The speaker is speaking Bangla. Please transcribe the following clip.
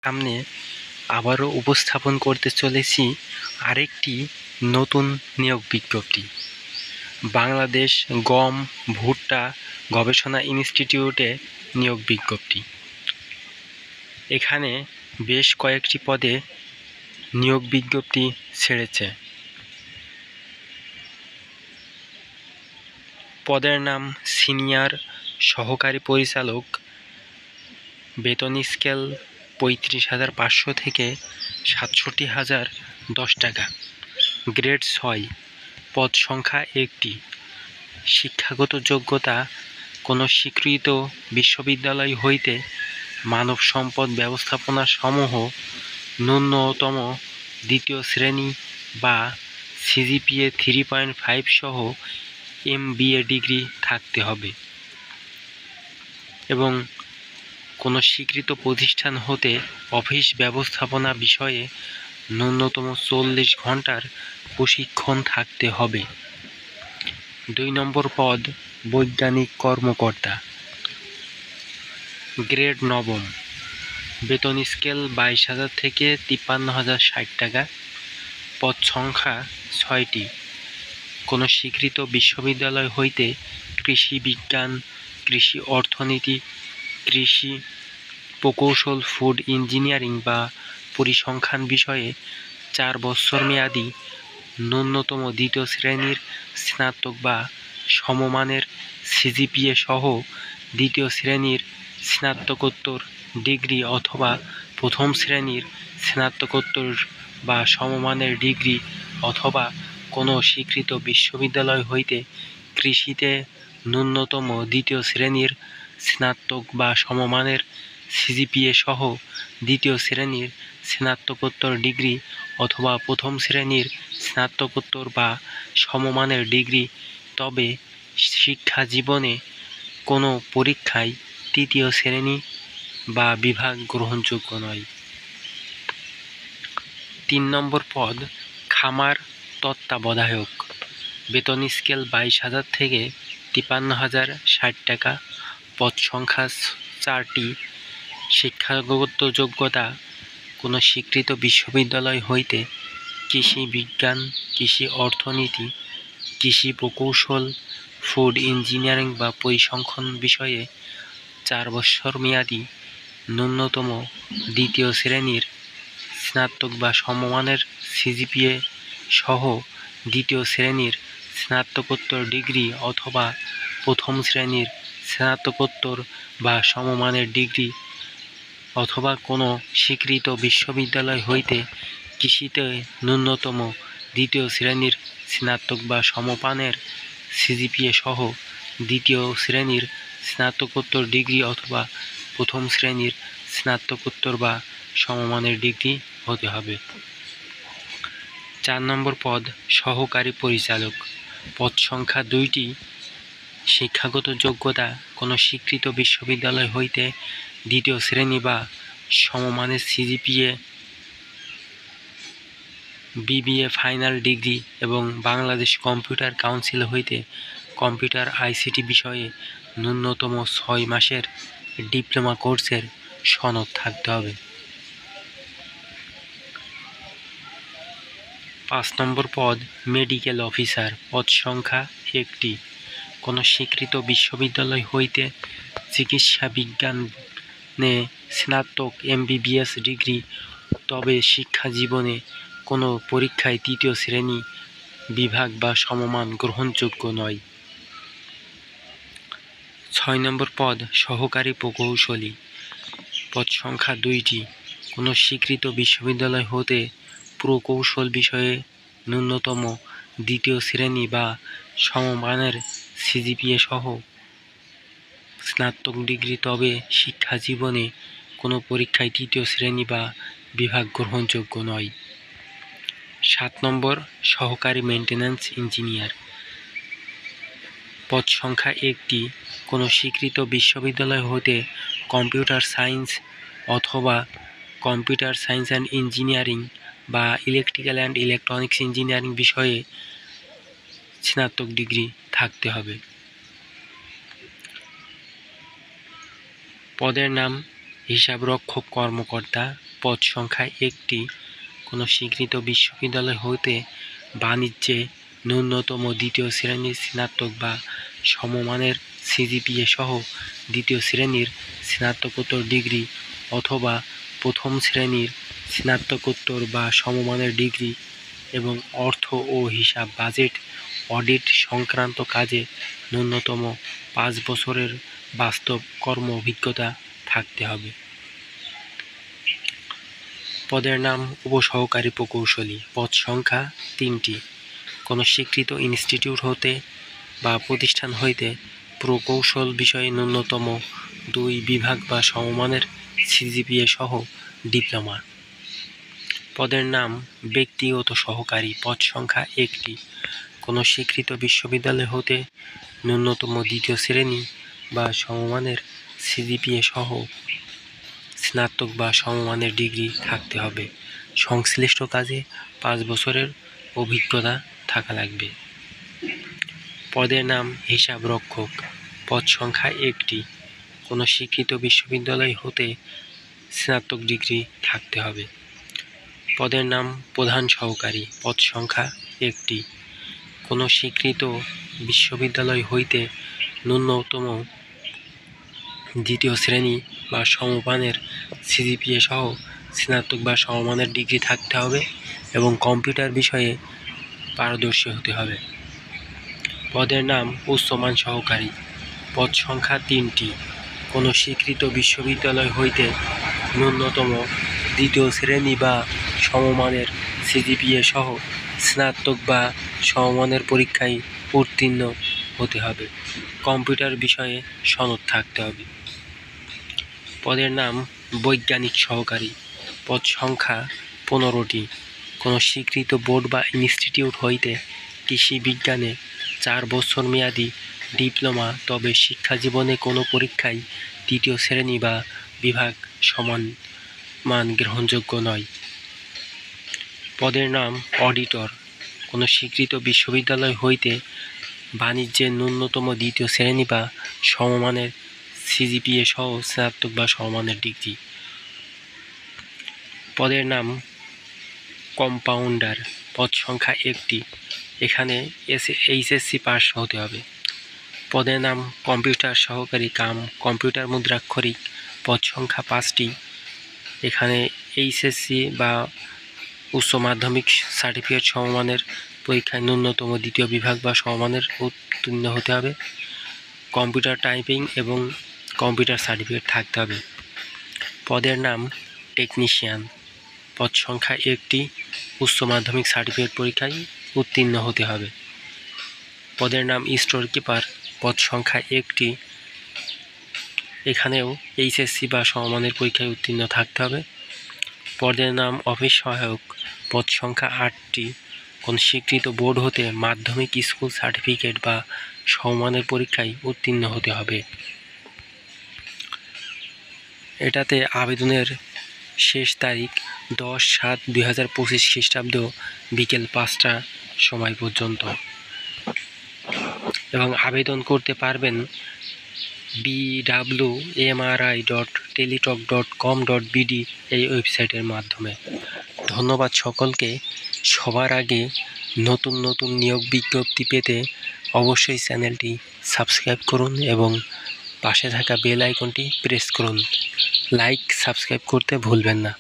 সামনে আবারও উপস্থাপন করতে চলেছি আরেকটি নতুন নিয়োগ বিজ্ঞপ্তি। বাংলাদেশ গম ভুট্টা গবেষণা ইনস্টিটিউটে নিয়োগ বিজ্ঞপ্তি। এখানে বেশ কয়েকটি পদে নিয়োগ বিজ্ঞপ্তি ছেড়েছে। পদের নাম সিনিয়র সহকারী পরিচালক, বেতন স্কেল ৩৫,৫০০ থেকে ৬৭,০১০ টাকা, গ্রেড ৬, পদ সংখ্যা ১টি। শিক্ষাগত যোগ্যতা কোনো স্বীকৃত বিশ্ববিদ্যালয় হইতে মানব সম্পদ ব্যবস্থাপনা সমূহ ন্যূনতম দ্বিতীয় শ্রেণী বা সিজিপিএ 3.5 সহ MBA ডিগ্রি থাকতে হবে এবং কোনো স্বীকৃত প্রতিষ্ঠান হতে অফিস ব্যবস্থাপনা বিষয়ে ন্যূনতম 40 ঘন্টার প্রশিক্ষণ থাকতে হবে। ২ নম্বর পদ বৈজ্ঞানিক কর্মকর্তা, গ্রেড ৯, বেতন স্কেল 22,০০০ থেকে 53,০৬০ টাকা, পদ সংখ্যা ৬টি। কোনো স্বীকৃত বিশ্ববিদ্যালয় হইতে কৃষি বিজ্ঞান, কৃষি অর্থনীতি, কৃষি প্রকৌশল, ফুড ইঞ্জিনিয়ারিং বা পরিসংখ্যান বিষয়ে 4 বছর মেয়াদী ন্যূনতম দ্বিতীয় শ্রেণীর স্নাতক বা সমমানের সিজিপিএ সহ দ্বিতীয় শ্রেণীর স্নাতকোত্তর ডিগ্রি অথবা প্রথম শ্রেণীর স্নাতকোত্তর বা সমমানের ডিগ্রি অথবা কোনো স্বীকৃত বিশ্ববিদ্যালয় হইতে কৃষিতে ন্যূনতম দ্বিতীয় শ্রেণীর স্নাতক বা সমমানের সিজিপিএ সহ দ্বিতীয় শ্রেণীর স্নাতকোত্তর ডিগ্রি অথবা প্রথম শ্রেণীর স্নাতকোত্তর বা সমমানের ডিগ্রি, তবে শিক্ষা জীবনে কোনো পরীক্ষায় তৃতীয় শ্রেণী বা বিভাগ গ্রহণযোগ্য নয়। ৩ নম্বর পদ খামার তত্ত্বাবধায়ক, বেতন স্কেল 22,০০০ থেকে 53,০৬০ টাকা, পদ সংখ্যা 4টি। শিক্ষাগত যোগ্যতা কোনো স্বীকৃত বিশ্ববিদ্যালয় হইতে কৃষি বিজ্ঞান, কৃষি অর্থনীতি, কৃষি প্রকৌশল, ফুড ইঞ্জিনিয়ারিং বা পরিসংখ্যান বিষয়ে 4 বছর মেয়াদী ন্যূনতম দ্বিতীয় শ্রেণীর স্নাতক বা সমমানের সিজিপিএ সহ দ্বিতীয় শ্রেণীর স্নাতকোত্তর ডিগ্রি অথবা প্রথম শ্রেণীর স্নাতকোত্তর বা সমমানের ডিগ্রি অথবা কোনো স্বীকৃত বিশ্ববিদ্যালয় হইতে কৃষিতে ন্যূনতম দ্বিতীয় শ্রেণীর স্নাতক বা সমমানের সিজিপিএ সহ দ্বিতীয় শ্রেণীর স্নাতকোত্তর ডিগ্রি অথবা প্রথম শ্রেণীর স্নাতকোত্তর বা সমমানের ডিগ্রি হতে হবে। 4 নম্বর পদ সহকারী পরিচালক, পদ সংখ্যা 2টি। শিক্ষাগত যোগ্যতা কোনো স্বীকৃত বিশ্ববিদ্যালয় হইতে দ্বিতীয় শ্রেণী বা সমমানের সিজিপিএ, BBA ফাইনাল ডিগ্রি এবং বাংলাদেশ কম্পিউটার কাউন্সিল হইতে কম্পিউটার ICT বিষয়ে ন্যূনতম 6 মাসের ডিপ্লোমা কোর্সের সনদ থাকতে হবে। 5 নম্বর পদ মেডিকেল অফিসার, পদ সংখ্যা 1টি। কোনো স্বীকৃত বিশ্ববিদ্যালয় হইতে চিকিৎসা বিজ্ঞানে স্নাতক MBBS ডিগ্রি, তবে শিক্ষা জীবনে কোনো পরীক্ষায় তৃতীয় শ্রেণী বিভাগ বা সমমান গ্রহণযোগ্য নয়। 6 নম্বর পদ সহকারী প্রকৌশলী, পদ সংখ্যা 2টি। কোনো স্বীকৃত বিশ্ববিদ্যালয় হতে প্রকৌশল বিষয়ে ন্যূনতম দ্বিতীয় শ্রেণী বা সমমানের সিজিপিএ সহ স্নাতক ডিগ্রি, তবে শিক্ষা জীবনে কোনো পরীক্ষায় তৃতীয় শ্রেণী বা বিভাগ গ্রহণযোগ্য নয়। 7 নম্বর সহকারী মেইনটেন্যান্স ইঞ্জিনিয়ার, পদ সংখ্যা 1টি। কোনো স্বীকৃত বিশ্ববিদ্যালয় হতে কম্পিউটার সায়েন্স অথবা কম্পিউটার সায়েন্স অ্যান্ড ইঞ্জিনিয়ারিং বা ইলেকট্রিক্যাল অ্যান্ড ইলেকট্রনিক্স ইঞ্জিনিয়ারিং বিষয়ে স্নাতক ডিগ্রি থাকতে হবে। পদের নাম হিসাবরক্ষক কর্মকর্তা, পদ সংখ্যা 1টি। কোনো স্বীকৃত বিশ্ববিদ্যালয় হতে বাণিজ্যে ন্যূনতম দ্বিতীয় শ্রেণীর স্নাতক বা সমমানের সিজিপিএ সহ দ্বিতীয় শ্রেণীর স্নাতকোত্তর ডিগ্রি অথবা প্রথম শ্রেণীর স্নাতকোত্তর বা সমমানের ডিগ্রি এবং অর্থ ও হিসাব, বাজেট, অডিট সংক্রান্ত কাজে ন্যূনতম 5 বছরের বাস্তব কর্ম অভিজ্ঞতা থাকতে হবে। পদের নাম উপসহকারী প্রকৌশলী, পদ সংখ্যা 3টি। কোনো স্বীকৃত ইনস্টিটিউট হতে বা প্রতিষ্ঠান হইতে প্রকৌশল বিষয়ে ন্যূনতম 2 বিভাগ বা সমমানের সিজিপিএ সহ ডিপ্লোমা। পদের নাম ব্যক্তিগত সহকারী, পদ সংখ্যা 1টি। কোনো স্বীকৃত বিশ্ববিদ্যালয় হতে ন্যূনতম দ্বিতীয় শ্রেণী বা সমমানের সিজিপিএ সহ স্নাতক বা সমমানের ডিগ্রি থাকতে হবে। সংশ্লিষ্ট কাজে 5 বছরের অভিজ্ঞতা থাকা লাগবে। পদের নাম হিসাবরক্ষক, পদ সংখ্যা 1টি। কোনো স্বীকৃত বিশ্ববিদ্যালয় হতে স্নাতক ডিগ্রি থাকতে হবে। পদের নাম প্রধান সহকারী, পদ সংখ্যা 1টি। কোনো স্বীকৃত বিশ্ববিদ্যালয় হইতে ন্যূনতম দ্বিতীয় শ্রেণী বা সমমানের সিজিপিএ সহ স্নাতক বা সমমানের ডিগ্রি থাকতে হবে এবং কম্পিউটার বিষয়ে পারদর্শী হতে হবে। পদের নাম উচ্চমান সহকারী, পদ সংখ্যা 3টি। কোনো স্বীকৃত বিশ্ববিদ্যালয় হইতে ন্যূনতম দ্বিতীয় শ্রেণী বা সমমানের সিজিপিএ সহ স্নাতক বা সমমানের পরীক্ষায় উত্তীর্ণ হতে হবে। কম্পিউটার বিষয়ে সনদ থাকতে হবে। পদের নাম বৈজ্ঞানিক সহকারী, পদ সংখ্যা 15টি। কোনো স্বীকৃত বোর্ড বা ইনস্টিটিউট হইতে কৃষি বিজ্ঞানে 4 বছর মেয়াদী ডিপ্লোমা, তবে শিক্ষা জীবনে কোনো পরীক্ষায় 3য় শ্রেণী বা বিভাগ সমান মান গ্রহণযোগ্য নয়। পদের নাম অডিটর। কোনো স্বীকৃত বিশ্ববিদ্যালয় হইতে বাণিজ্যে ন্যূনতম 2য় শ্রেণী বা সমমানের সিজিপিএ সহ স্নাতক বা সমমানের ডিগ্রি। পদের নাম কম্পাউন্ডার, পদ সংখ্যা 1টি। এখানে এইচএসসি পাস হতে হবে। পদের নাম কম্পিউটার সহকারী কাম কম্পিউটার মুদ্রাক্ষরিক, পদ সংখ্যা 5টি। এখানে এইচএসসি বা উচ্চ মাধ্যমিক সার্টিফিকেট সমমানের পরীক্ষায় ন্যূনতম 2য় বিভাগ বা সমমানের উত্তীর্ণ হতে হবে। কম্পিউটার টাইপিং এবং কম্পিউটার সার্টিফিকেট থাকতে হবে। পদের নাম টেকনিশিয়ান, পদ সংখ্যা 1টি। উচ্চ মাধ্যমিক সার্টিফিকেট পরীক্ষায় উত্তীর্ণ হতে হবে। পদের নাম স্টোর কিপার, পদ সংখ্যা 1টি। এখানেও এইচএসসি বা সমমানের পরীক্ষায় উত্তীর্ণ থাকতে হবে। পদের নাম অফিস সহায়ক, পদ সংখ্যা 8টি। কোন স্বীকৃত বোর্ড হতে মাধ্যমিক স্কুল সার্টিফিকেট বা সমমানের পরীক্ষায় উত্তীর্ণ হতে হবে। এটাতে আবেদনের শেষ তারিখ 10/7/2025 খ্রিস্টাব্দ বিকেল 5টা সময় পর্যন্ত এবং আবেদন করতে পারবেন bwmri.teletalk.com.bd এই ওয়েবসাইটের মাধ্যমে। ধন্যবাদ সকলকে। সবার আগে নতুন নতুন নিয়োগ বিজ্ঞপ্তি পেতে অবশ্যই চ্যানেলটি সাবস্ক্রাইব করুন এবং পাশে থাকা বেল আইকনটি প্রেস করুন। লাইক, সাবস্ক্রাইব করতে ভুলবেন না।